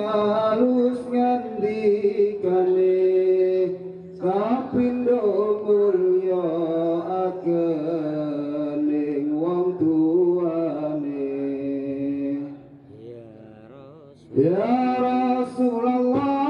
Halus ngandikane kapindo mulya akening wong tuane. Ya Rasulullah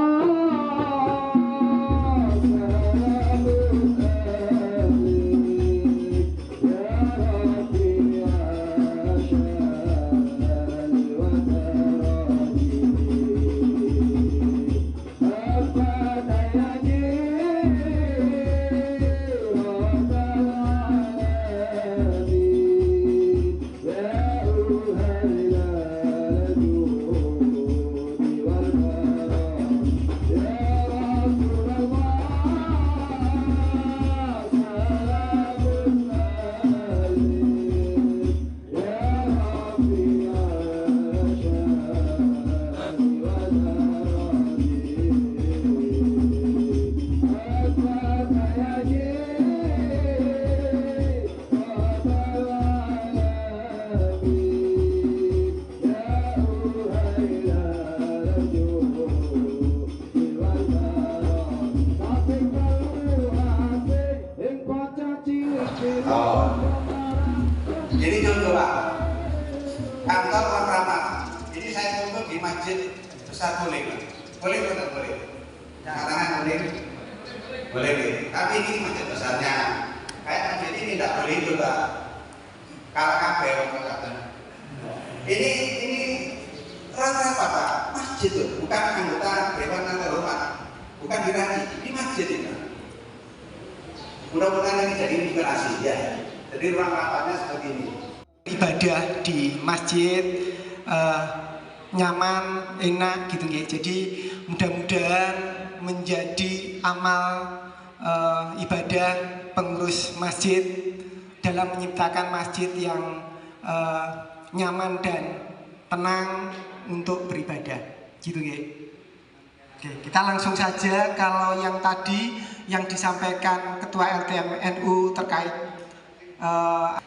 Jadi contoh Pak, kantor Rakrama, ini saya contoh di Masjid Besar boleh Pak? Boleh atau tidak boleh? Katakan boleh? Boleh, tapi ini masjid besarnya. Kayak masjid ini tidak boleh itu Pak. Kalau kabel katakan. Ini rata-rata Pak, masjid itu bukan anggota Dewan Terhormat, bukan diraji, ini masjid itu. Mudah-mudahan ini jadi inspirasi ya. Jadi ruang rapatnya seperti ini. Ibadah di masjid nyaman, enak gitu ya. Jadi mudah-mudahan menjadi amal ibadah pengurus masjid dalam menciptakan masjid yang nyaman dan tenang untuk beribadah gitu ya. Oke, kita langsung saja. Kalau yang tadi yang disampaikan Ketua LTM NU terkait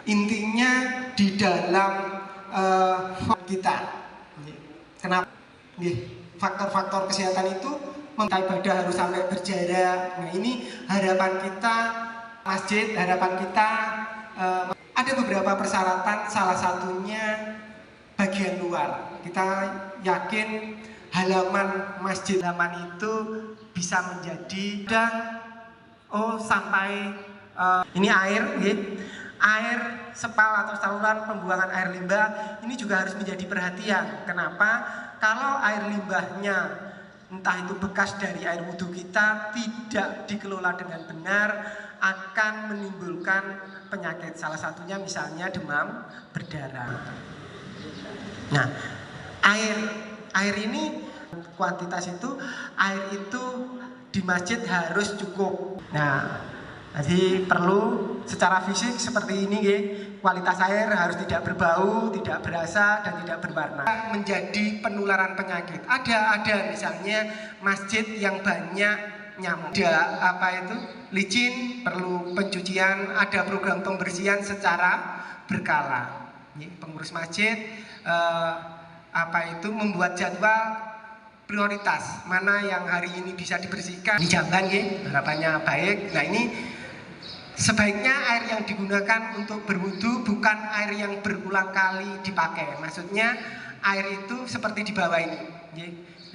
intinya di dalam kita, kenapa faktor-faktor kesehatan itu ibadah harus sampai berjarak. Nah ini harapan kita masjid, harapan kita ada beberapa persyaratan, salah satunya bagian luar. Kita yakin halaman masjid halaman itu bisa menjadi dan sampai ini air gitu. Air sepal atau saluran pembuangan air limbah ini juga harus menjadi perhatian. Kenapa? Kalau air limbahnya entah itu bekas dari air wudhu kita tidak dikelola dengan benar akan menimbulkan penyakit. Salah satunya misalnya demam berdarah. Nah, air ini kuantitas itu air itu di masjid harus cukup. Nah, jadi perlu secara fisik seperti ini ya, kualitas air harus tidak berbau, tidak berasa dan tidak berwarna. Menjadi penularan penyakit. Ada misalnya masjid yang banyak nyamuk. Ada licin, perlu pencucian, ada program pembersihan secara berkala. Pengurus masjid membuat jadwal prioritas mana yang hari ini bisa dibersihkan, dijamban ya, harapannya baik. Nah ini sebaiknya air yang digunakan untuk berwudu bukan air yang berulang kali dipakai. Maksudnya air itu seperti di bawah ini.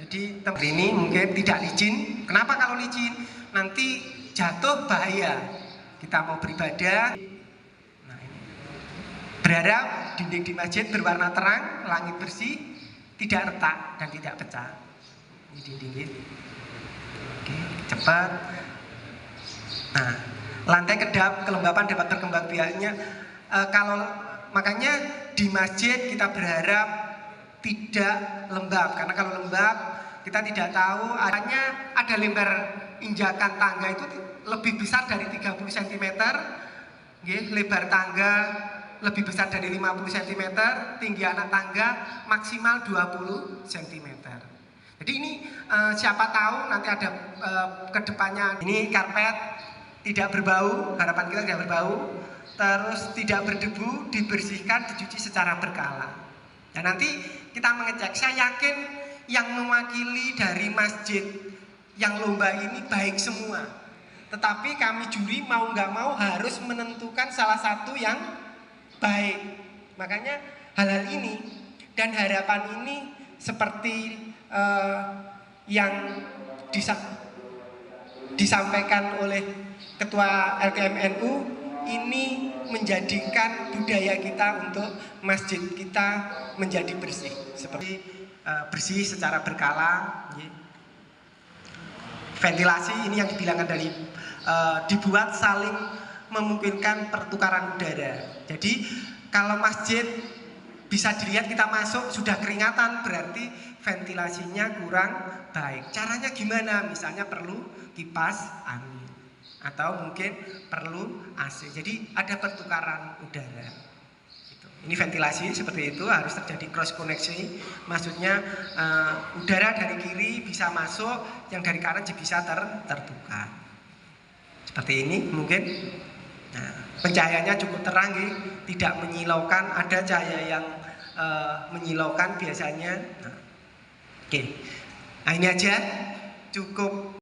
Jadi tempat ini mungkin tidak licin. Kenapa kalau licin? Nanti jatuh bahaya. Kita mau beribadah. Nah, ini. Berharap dinding di masjid berwarna terang, langit bersih, tidak retak dan tidak pecah. Ini dindingnya. Oke, cepat. Nah, lantai kedap, kelembapan dapat berkembang biaknya. Makanya di masjid kita berharap tidak lembab, karena kalau lembab kita tidak tahu ada lebar injakan tangga itu lebih besar dari 30 cm, lebar tangga lebih besar dari 50 cm, tinggi anak tangga maksimal 20 cm. Jadi ini siapa tahu nanti ada kedepannya ini karpet tidak berbau, harapan kita tidak berbau, terus tidak berdebu, dibersihkan, dicuci secara berkala. Dan nanti kita mengecek, saya yakin yang mewakili dari masjid yang lomba ini baik semua. Tetapi kami juri mau nggak mau harus menentukan salah satu yang baik. Makanya hal-hal ini dan harapan ini seperti yang disampaikan oleh Ketua LKMNU ini menjadikan budaya kita untuk masjid kita menjadi bersih, seperti bersih secara berkala, ventilasi ini yang dibilangkan dari dibuat saling memungkinkan pertukaran udara. Jadi kalau masjid bisa dilihat kita masuk sudah keringatan, berarti ventilasinya kurang baik. Caranya gimana? Misalnya perlu kipas angin atau mungkin perlu AC. Jadi ada pertukaran udara. Ini ventilasi seperti itu harus terjadi cross koneksi. Maksudnya udara dari kiri bisa masuk, yang dari kanan bisa terbuka. Seperti ini mungkin. Nah, pencahayaannya cukup terang, tidak menyilaukan. Ada cahaya yang menyilaukan biasanya. Nah, oke. Nah, ini aja cukup.